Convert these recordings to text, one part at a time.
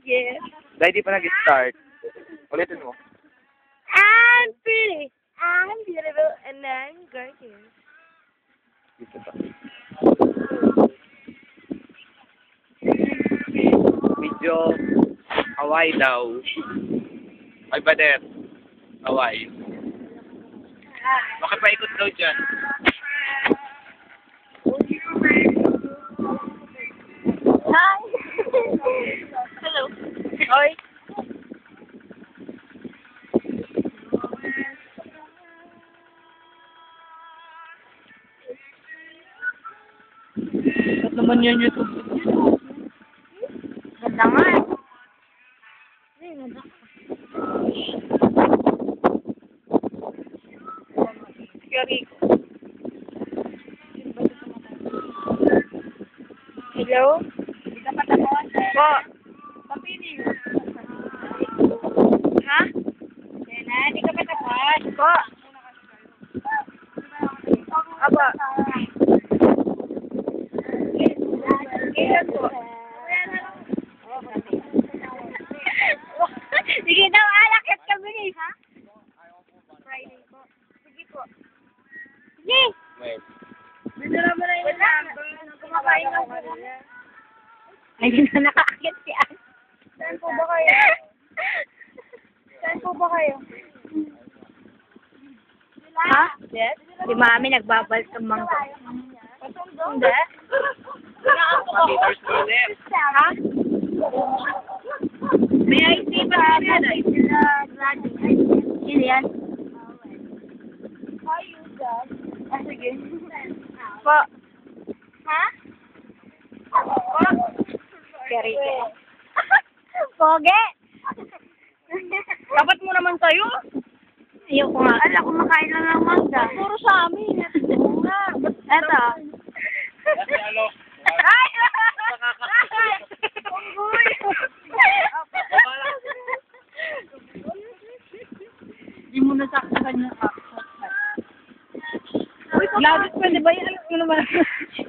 Yeah. Dahil di pa nag-start. Ulitin mo. I'm pretty. I'm beautiful. And I'm gorgeous. Dito pa. Medyo Hawaii daw. Ay, Badet. Hawaii. Makipaikot daw dyan. Hi. Hello. Oi. Ba't naman yan YouTube? Ganda nga eh. Ay, ganda. Yari ko. Hello? Hindi ka patapon. Po. Papili. Ha? Kaya hindi ka patapon. Po. Aba. Kailan po? Sige daw, alakit kami ni. Ha? Friday po. Sige po. Sige. Wait. Dito naman na yung number. Kumakain ako kanina. Ay, na nakakit si Ann. Saan po ba kayo? Saan po ba kayo? Ha? Yes? Si Mami nagbabalsamang ko. Hindi? Meters per left. Ha? May IT ba yan? Sino yan? Ah, sige. Po. Ha? Po. Keri. Poge. Dapat mo naman tayo. Ayoko nga. Ala, kumakain lang ng mangga. Puro sa amin. Oo nga. Eto. Kasi ano? Ay! Unggoy! Hindi mo nasaksakan niya ka. Labis pwede ba yan? Alas mo naman.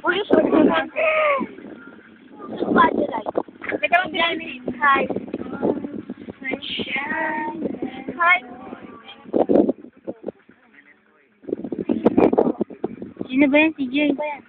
Uy, sorry naman. Teka lang din. Hi. Hi. Sino ba yan? Si Jay ba yan?